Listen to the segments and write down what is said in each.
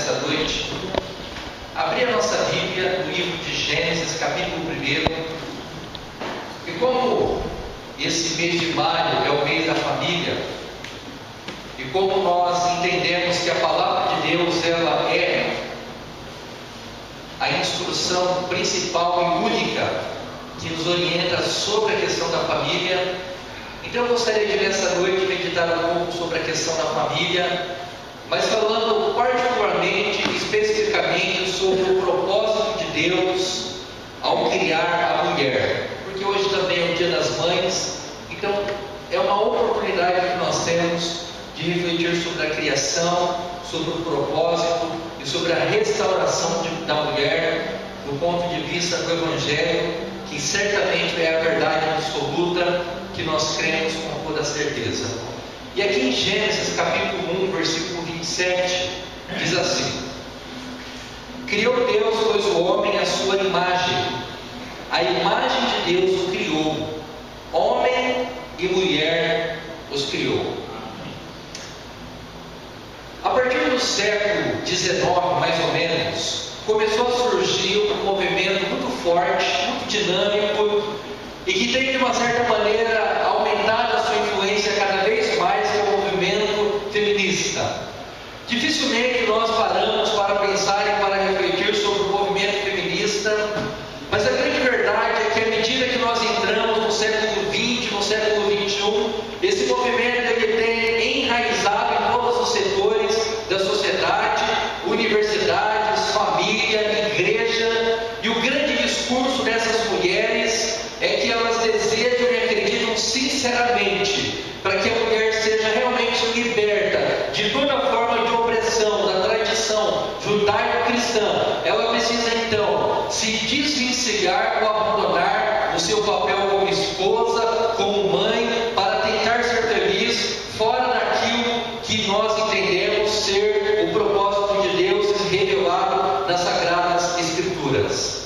nessa noite abrir a nossa Bíblia no livro de Gênesis, capítulo 1. E como esse mês de maio é o mês da família, e como nós entendemos que a palavra de Deus ela é a instrução principal e única que nos orienta sobre a questão da família, então eu gostaria de nessa noite meditar um pouco sobre a questão da família, mas falando particularmente, especificamente sobre o propósito de Deus ao criar a mulher, porque hoje também é o Dia das Mães, então é uma oportunidade que nós temos de refletir sobre a criação, sobre o propósito e sobre a restauração da mulher do ponto de vista do Evangelho, que certamente é a verdade absoluta que nós cremos com toda certeza. E aqui em Gênesis capítulo 1, versículo 27, diz assim: criou Deus, pois, o homem à sua imagem, a imagem de Deus o criou, homem e mulher os criou. A partir do século XIX, mais ou menos, começou a surgir um movimento muito forte, muito dinâmico, e que tem de uma certa maneira aumentado a sua influência cada vez mais, que é o movimento feminista. Dificilmente nós paramos para pensar e para refletir sobre o movimento feminista, mas a grande verdade é que à medida que nós entramos no século XX, no século XXI, esse movimento ele tem enraizado em todos os setores da sociedade, universidades, família, igreja, e o grande discurso dessas mulheres é que elas desejam e acreditam sinceramente para que a mulher seja realmente liberta de toda forma de opressão da tradição judaico-cristã. Ela precisa então se desvencilhar ou abandonar o seu papel como esposa, como mãe, para tentar ser feliz fora daquilo que nós entendemos ser o propósito de Deus revelado nas Sagradas Escrituras.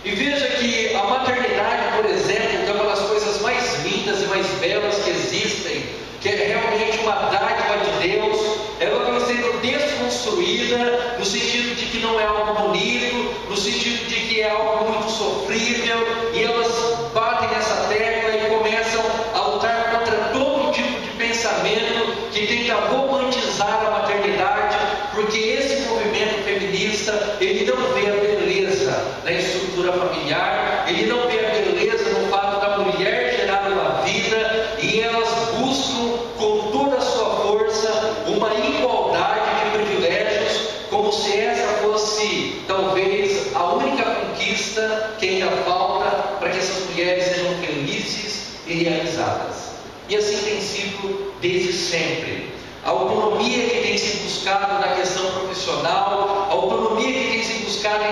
E veja que a maternidade, por exemplo, que é uma das coisas mais lindas e mais belas que existem, que é realmente uma dádiva de Deus, ela vem sendo desconstruída no sentido de que não é algo bonito, no sentido de que é algo muito sofrível, e elas batem nessa tecla e começam a lutar contra todo tipo de pensamento que tenta romantizar a maternidade, porque esse movimento feminista, ele não vê a beleza na estrutura familiar, ele não vê a beleza no fato da mulher gerar uma vida, e elas buscam com toda a sua força uma igualdade de privilégios, como se essa fosse talvez a única conquista que ainda falta para que essas mulheres sejam felizes e realizadas. E assim tem sido desde sempre. A autonomia que tem sido buscada na questão profissional, a autonomia que tem sido buscada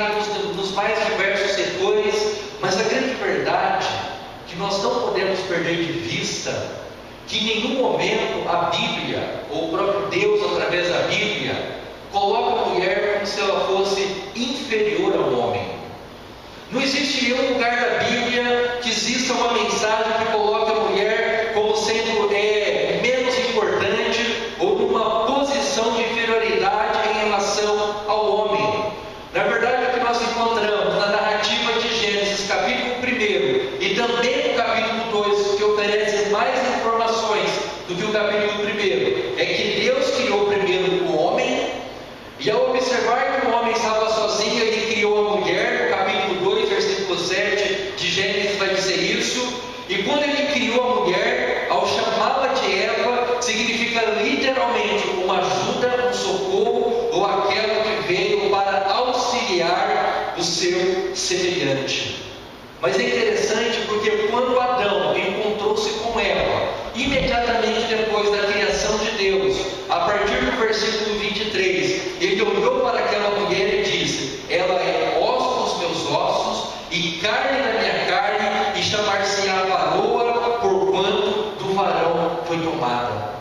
nos mais diversos setores, mas a grande verdade que nós não podemos perder de vista, que em nenhum momento a Bíblia, ou o próprio Deus através da Bíblia, coloca a mulher como se ela fosse inferior ao homem. Não existe nenhum lugar da Bíblia que exista uma mensagem que coloque a mulher como sendo menos importante ou numa posição de inferioridade em relação ao homem. Na verdade, o que nós encontramos na narrativa de Gênesis, capítulo 1, e também no capítulo 2, que oferece mais informações do que o capítulo 1, é que Deus criou primeiro o homem, e ao observar que o homem estava sozinho, ele criou a mulher. No capítulo 2, versículo 7 de Gênesis vai dizer isso. E quando ele criou a mulher, ao chamá-la de Eva, significa literalmente uma ajuda, um socorro, ou aquela que veio para auxiliar o seu semelhante. Mas é interessante porque quando Adão encontrou-se com Eva, imediatamente depois da criação de Deus, a partir do versículo 23, ele olhou para aquela mulher e disse: ela é osso dos meus ossos e carne da minha carne, e chamar-se-á varoa, porquanto do varão foi tomada.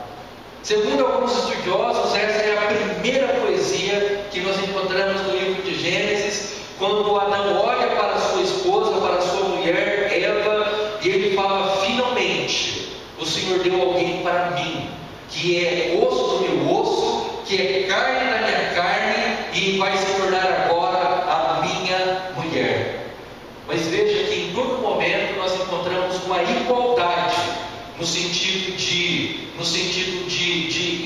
Segundo alguns estudiosos, essa é a primeira poesia que nós encontramos no livro de Gênesis, quando Adão olha para sua esposa, para sua mulher, Eva, e ele fala: finalmente, o Senhor deu alguém para mim, que é osso do meu osso, que é carne da minha carne, e e vai se tornar agora a minha mulher. Mas veja que em todo momento nós encontramos uma igualdade no sentido de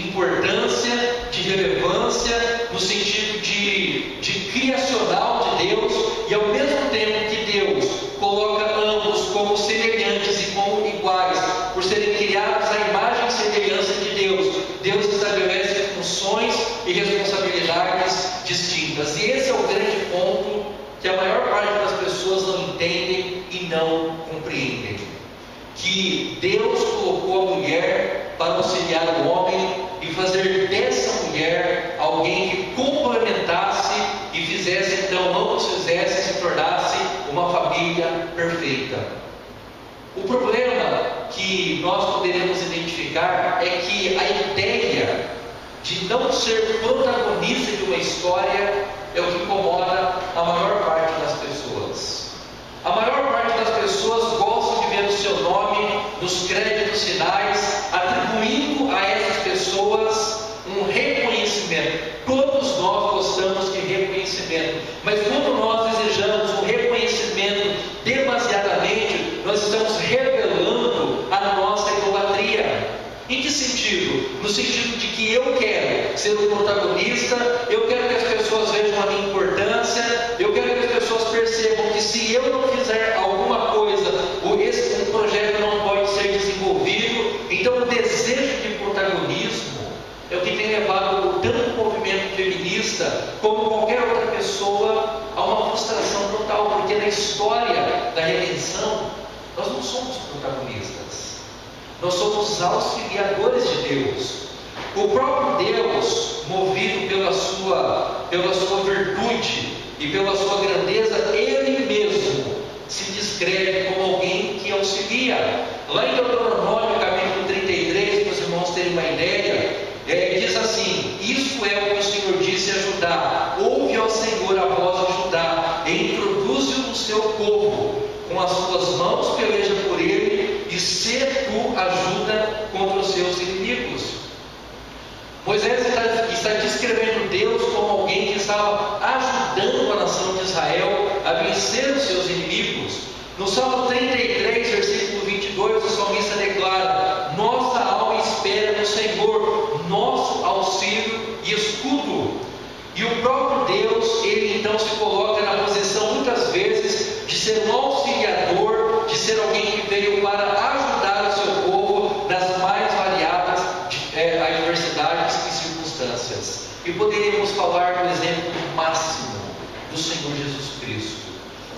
importância, de relevância, no sentido de criacional de Deus, e ao mesmo tempo que Deus coloca ambos como semelhantes e como iguais, por serem criados à imagem e semelhança de Deus, Deus estabelece funções e responsabilidades distintas. E esse é o grande ponto que a maior parte das pessoas não entendem e não compreendem. Que Deus colocou a mulher para auxiliar o homem e fazer dessa mulher alguém que complementasse e fizesse, então, ambos fizessem e se tornasse uma família perfeita. O problema que nós poderemos identificar é que a ideia de não ser protagonista de uma história é o que incomoda a maior parte das pessoas. A maior parte das pessoas gostam de ver o seu nome nos créditos finais, atribuindo a essas pessoas um reconhecimento. Todos nós gostamos de reconhecimento, mas quando nós desejamos um reconhecimento demasiadamente, nós estamos revelando a nossa idolatria. Em que sentido? No sentido de que eu quero ser o protagonista, eu quero que as pessoas vejam a minha importância, eu quero que as pessoas percebam que se eu não fizer alguma coisa, esse projeto não pode ser desenvolvido. Então o desejo de protagonismo é o que tem levado tanto o movimento feminista como qualquer outra pessoa a uma frustração total, porque na história da redenção nós não somos protagonistas. Nós somos auxiliadores de Deus. O próprio Deus, movido pela sua virtude e pela sua grandeza, Ele mesmo se descreve como alguém que auxilia. Lá em Deuteronômio, capítulo 33, para os irmãos terem uma ideia, diz assim: isso é o que o Senhor disse a Judá: ouve ao Senhor a voz de Judá, e introduze-o no seu povo, com as suas mãos peleja por ele, e se tu ajuda contra os seus inimigos. Moisés está descrevendo Deus como alguém que estava ajudando a nação de Israel a vencer os seus inimigos. No Salmo 33, versículo 22, o salmista declara: nossa alma espera no Senhor, nosso auxílio e escudo. E o próprio Deus, Ele então se coloca na posição muitas vezes de ser um auxiliador, de ser alguém que veio para ajudar o seu povo nas mais variadas adversidades e circunstâncias. E poderíamos falar do exemplo máximo do Senhor Jesus Cristo.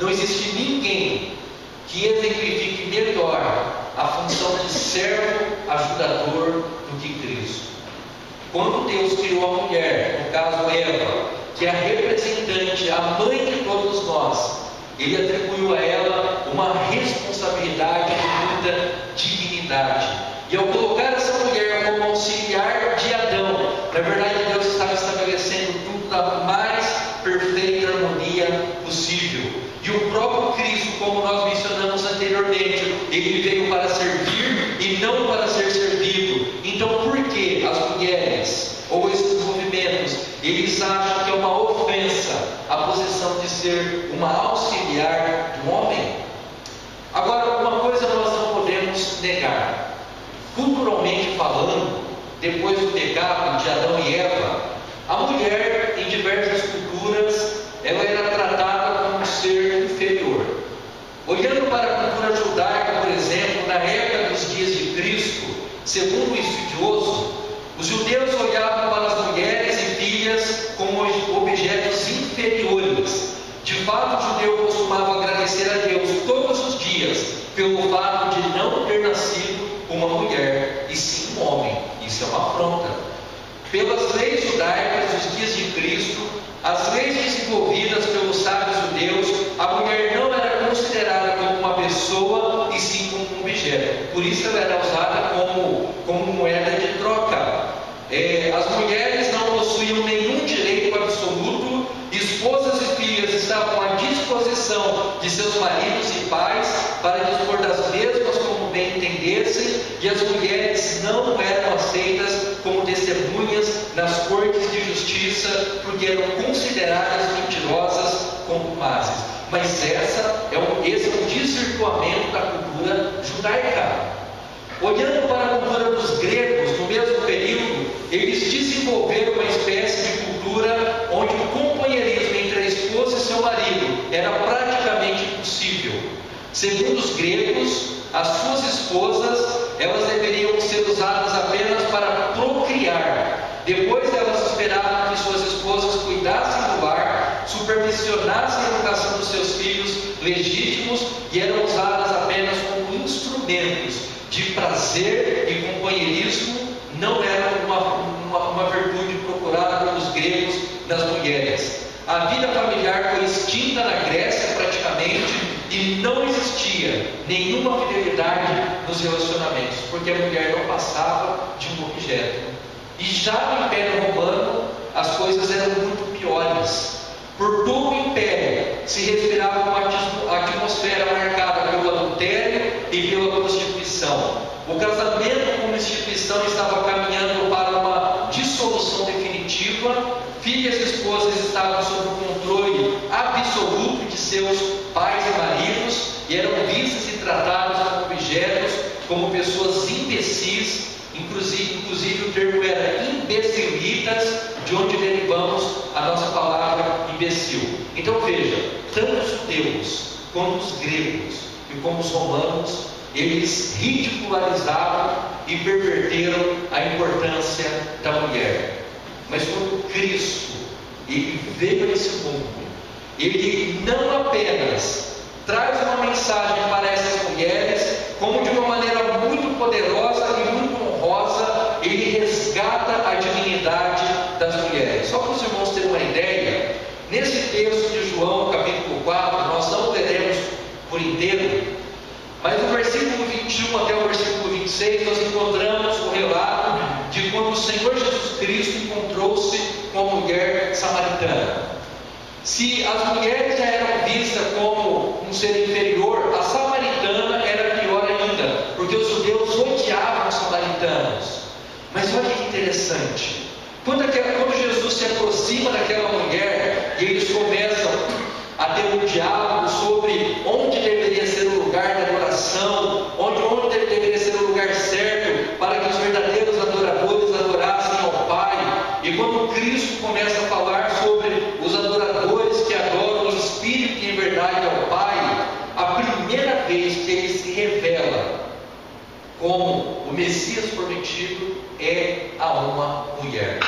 Não existe ninguém que exemplifique melhor a função de servo ajudador do que Cristo. Quando Deus criou a mulher, no caso Eva, que é a representante, a mãe de todos nós, Ele atribuiu a ela uma responsabilidade de muita dignidade. E ao colocar essa mulher como auxiliar de Adão, na verdade Deus estava estabelecendo tudo da mais perfeita harmonia possível. E o próprio Cristo, como nós mencionamos anteriormente, Ele veio para servir e não para ser servido. Então por que as mulheres, ou esses movimentos, eles acham que é uma ofensa a posição de ser uma auxiliar do homem? Agora, uma coisa nós não podemos negar. Culturalmente falando, depois do pecado de Adão e Eva, a mulher, em diversas culturas, ela era tratada como um ser inferior. Olhando para a cultura judaica, por exemplo, na época dos dias de Cristo, segundo o estudioso, os judeus olhavam para as mulheres e filhas como objetos inferiores. De fato, o judeu costumava agradecer a Deus todos os dias pelo fato de não ter nascido uma mulher, e sim um homem. Isso é uma afronta. Pelas leis judaicas dos dias de Cristo, as leis desenvolvidas pelos sábios judeus, a mulher não era considerada como uma pessoa, e sim como um objeto. Por isso ela era usada como moeda de troca. As mulheres não possuíam nenhum direito absoluto. Esposas e filhas estavam à disposição de seus maridos e pais para dispor das mesmas como bem entendessem, e as mulheres não eram aceitas como testemunhas nas cortes de justiça justiça, porque eram consideradas mentirosas, contumazes. Mas esse é um desvirtuamento da cultura judaica. Olhando para a cultura dos gregos, no mesmo período, eles desenvolveram uma espécie de cultura onde o companheirismo entre a esposa e seu marido era praticamente impossível. Segundo os gregos, as suas esposas, elas deveriam ser usadas apenas para procriar. Depois elas esperavam que suas esposas cuidassem do lar, supervisionassem a educação dos seus filhos legítimos e eram usadas apenas como instrumentos de prazer e companheirismo. Não era uma virtude procurada pelos gregos nas mulheres. A vida familiar foi extinta na Grécia praticamente e não existia nenhuma fidelidade nos relacionamentos, porque a mulher não passava de um objeto. E já no Império Romano as coisas eram muito piores. Por todo o Império se respirava uma atmosfera marcada pelo adultério e pela prostituição. O casamento como instituição estava caminhando para uma dissolução definitiva. Filhas e esposas estavam sob o controle absoluto de seus pais e maridos e eram vistas e tratadas como objetos, como pessoas imbecis. Inclusive o termo era imbecilitas, de onde derivamos a nossa palavra imbecil. Então veja, tanto os judeus como os gregos e como os romanos, eles ridicularizaram e perverteram a importância da mulher. Mas quando Cristo ele veio a esse mundo, ele não apenas traz uma mensagem para essas mulheres, como de uma maneira muito poderosa e muito honrosa, ele resgata a dignidade das mulheres. Só para os irmãos terem uma ideia, nesse texto de João, capítulo 4, nós não leremos por inteiro, mas no versículo 21 até o versículo 26, nós encontramos o relato de quando o Senhor Jesus Cristo encontrou-se com a mulher samaritana. Se as mulheres já eram vistas como um ser inferior, a samaritana era pior ainda, porque os judeus odiavam os samaritanos. Mas olha que interessante, quando Jesus se aproxima daquela mulher e eles começam a ter um diálogo sobre onde deveria ser o lugar da adoração, onde deveria ser o lugar certo para que os verdadeiros adoradores adorassem ao Pai, e quando Cristo começa a falar sobre os adoradores que adoram em espírito e em verdade ao Pai, a primeira vez que ele se revela como o Messias prometido é a uma mulher.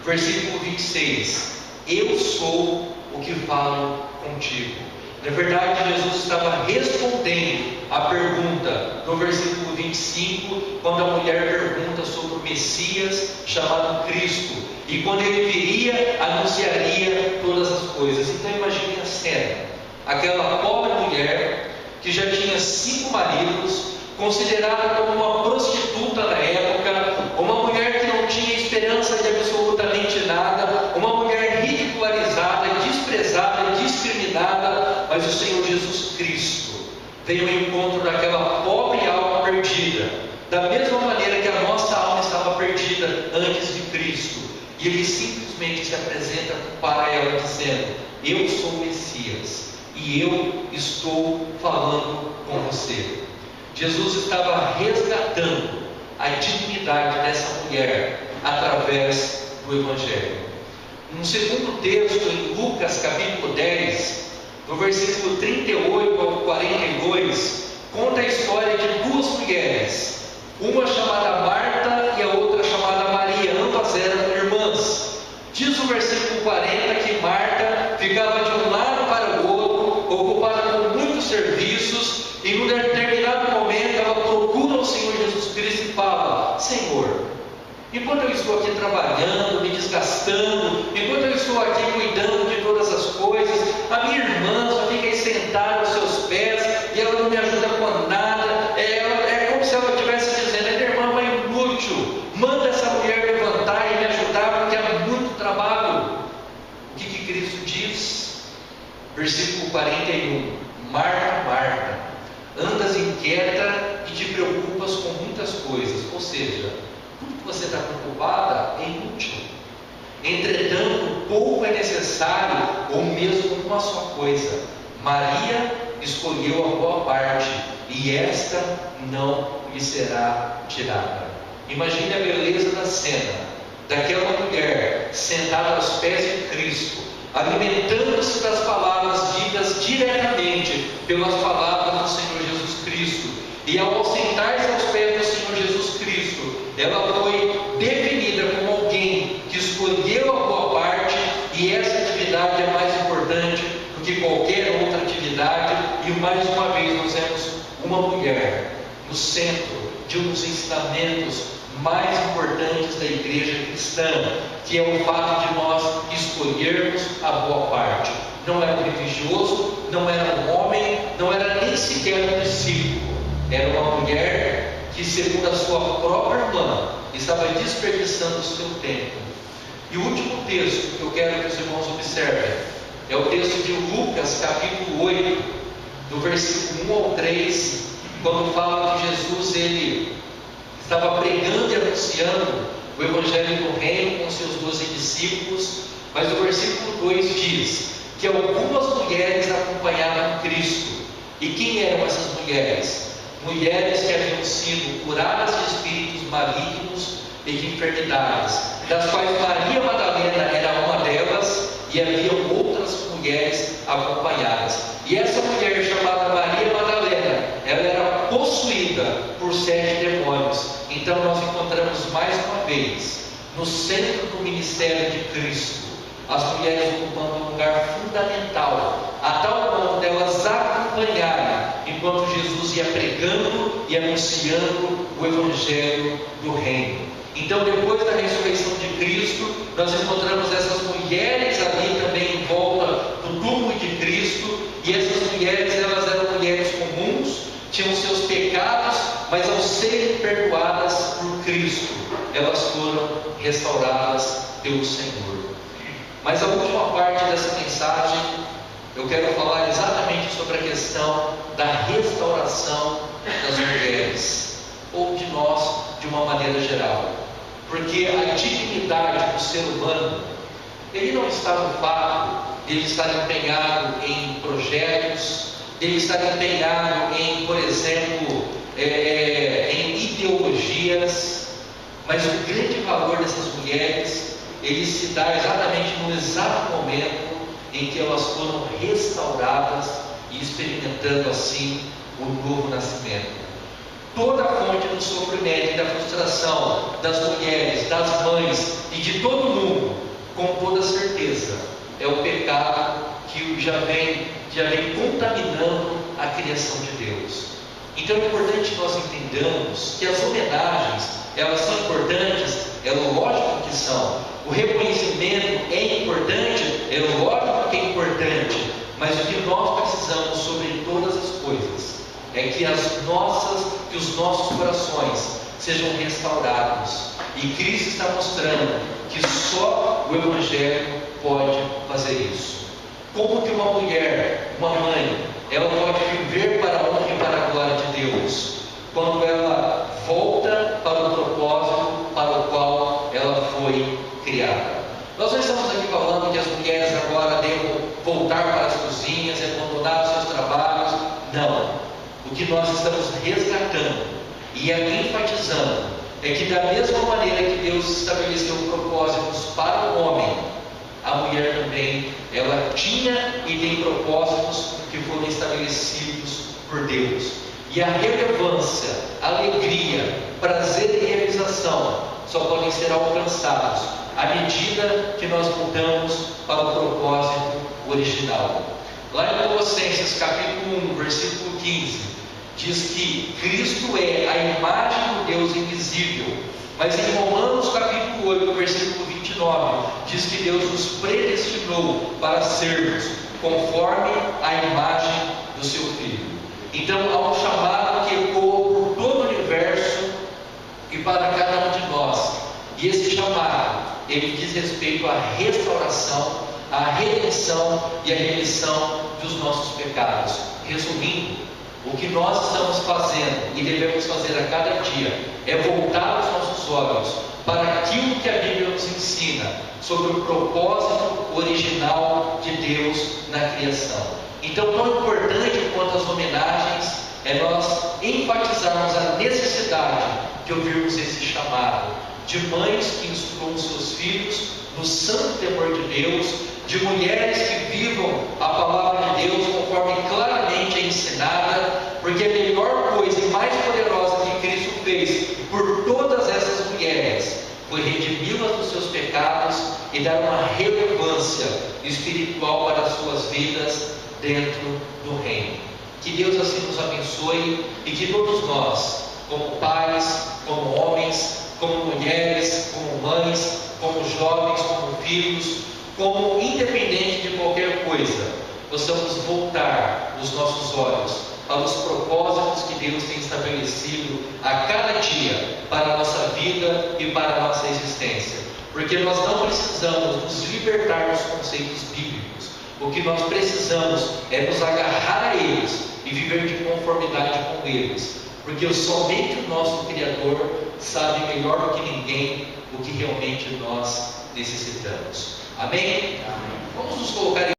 Versículo 26: eu sou o que falo contigo. Na verdade, Jesus estava respondendo a pergunta no versículo 25, quando a mulher pergunta sobre o Messias chamado Cristo, e quando ele viria, anunciaria todas as coisas. Então imagine a cena, aquela pobre mulher que já tinha 5 maridos, considerada como uma prostituta na época, uma mulher que não tinha esperança de absolutamente nada, uma mulher ridicularizada, desprezada, discriminada, mas o Senhor Jesus Cristo veio ao encontro daquela pobre alma perdida, da mesma maneira que a nossa alma estava perdida antes de Cristo, e Ele simplesmente se apresenta para ela dizendo: eu sou o Messias, e eu estou falando com você. Jesus estava resgatando a dignidade dessa mulher através do Evangelho. Um segundo texto, em Lucas capítulo 10, no versículo 38 ao 42, conta a história de 2 mulheres, uma chamada Marta e a outra chamada Maria. Ambas eram irmãs. Diz o versículo 40 que Marta ficava de um lado para o outro, ocupada com muitos serviços, e num determinado momento ela procura o Senhor Jesus Cristo e fala: Senhor, enquanto eu estou aqui trabalhando, me desgastando, enquanto eu estou aqui cuidando de todas as coisas, a minha irmã só fica aí sentada aos seus pés e ela não me ajuda com nada. É como se ela estivesse dizendo: minha irmã é uma inútil, manda essa mulher levantar e me ajudar, porque há muito trabalho. O que Cristo diz? Versículo 41: Marta, Marta, andas inquieta e te preocupas com muitas coisas. Ou seja, tudo que você está preocupada é inútil. Entretanto, pouco é necessário, ou mesmo uma só coisa. Maria escolheu a boa parte, e esta não lhe será tirada. Imagine a beleza da cena, daquela mulher sentada aos pés de Cristo, alimentando-se das palavras ditas diretamente pelas palavras do Senhor Jesus Cristo. E ao sentar-se aos pés do Senhor Jesus Cristo, ela foi definida como alguém que escolheu a boa parte, e essa atividade é mais importante do que qualquer outra atividade. E mais uma vez nós vemos uma mulher no centro de um dos ensinamentos mais importantes da igreja cristã, que é o fato de nós escolhermos a boa parte. Não era um religioso, não era um homem, não era nem sequer um discípulo. Era uma mulher que, segundo a sua própria irmã, estava desperdiçando o seu tempo. E o último texto que eu quero que os irmãos observem é o texto de Lucas, capítulo 8, do versículo 1 ao 3, quando fala que Jesus ele estava pregando e anunciando o Evangelho do Reino com seus 12 discípulos, mas o versículo 2 diz que algumas mulheres acompanharam Cristo. E quem eram essas mulheres? Mulheres que haviam sido curadas de espíritos malignos e de enfermidades, das quais Maria Madalena era uma delas, e haviam outras mulheres acompanhadas. E essa mulher chamada Maria Madalena, ela era possuída por 7 demônios. Então nós encontramos mais uma vez, no centro do ministério de Cristo, as mulheres ocupando um lugar fundamental, a tal ponto delas acompanharem enquanto Jesus ia pregando e anunciando o Evangelho do Reino. Então, depois da ressurreição de Cristo, nós encontramos essas mulheres ali também em volta do túmulo de Cristo, e essas mulheres, elas eram mulheres comuns, tinham seus pecados, mas ao serem perdoadas por Cristo, elas foram restauradas pelo Senhor. Mas a última parte dessa mensagem, eu quero falar exatamente sobre a questão da restauração das mulheres, ou de nós de uma maneira geral. Porque a dignidade do ser humano, ele não está no fato de ele estar empenhado em projetos, de ele estar empenhado em, por exemplo, em ideologias, mas o grande valor dessas mulheres, ele se dá exatamente no exato momento em que elas foram restauradas e experimentando assim o novo nascimento. Toda a fonte do sofrimento e da frustração das mulheres, das mães e de todo mundo, com toda certeza, é o pecado que já vem contaminando a criação de Deus. Então é importante que nós entendamos que as homenagens, elas são importantes, é lógico que são. O reconhecimento é importante, é lógico que é importante, mas o que nós precisamos sobre todas as coisas é que os nossos corações sejam restaurados. E Cristo está mostrando que só o Evangelho pode fazer isso. Como que uma mulher, uma mãe, ela pode viver para a honra e para a glória de Deus, quando ela volta para o propósito para o qual ela foi criada? Nós não estamos aqui falando que as mulheres agora devam voltar para as cozinhas e abandonar os seus trabalhos. Não. O que nós estamos resgatando e enfatizando é que, da mesma maneira que Deus estabeleceu propósitos para o homem, a mulher também, ela tinha e tem propósitos que foram estabelecidos por Deus. E a relevância, alegria, prazer e realização só podem ser alcançados à medida que nós voltamos para o propósito original. Lá em Colossenses capítulo 1, versículo 15, diz que Cristo é a imagem do Deus invisível. Mas em Romanos capítulo 8, versículo 29, diz que Deus nos predestinou para sermos conforme a imagem do seu Filho. Então há um chamado que ecoa por todo o universo e para cada um de nós. E esse chamado, ele diz respeito à restauração, à redenção e à remissão dos nossos pecados. Resumindo, o que nós estamos fazendo e devemos fazer a cada dia é voltar os nossos olhos para aquilo que a Bíblia nos ensina sobre o propósito original de Deus na criação. Então, tão importante quanto as homenagens é nós enfatizarmos a necessidade de ouvirmos esse chamado, de mães que instruam seus filhos no santo temor de Deus, de mulheres que vivam a palavra de Deus conforme claramente é ensinada, porque a melhor coisa e mais poderosa que Cristo fez por todas essas mulheres foi redimi-las dos seus pecados e dar uma relevância espiritual para as suas vidas dentro do reino. Que Deus assim nos abençoe e que todos nós, como pais, como homens, como mulheres, como mães, como jovens, como filhos, como independente de qualquer coisa, possamos voltar os nossos olhos para os propósitos que Deus tem estabelecido a cada dia para a nossa vida e para a nossa existência. Porque nós não precisamos nos libertar dos conceitos bíblicos. O que nós precisamos é nos agarrar a eles e viver de conformidade com eles. Porque somente o nosso Criador sabe melhor do que ninguém o que realmente nós necessitamos. Amém? Vamos nos colocar em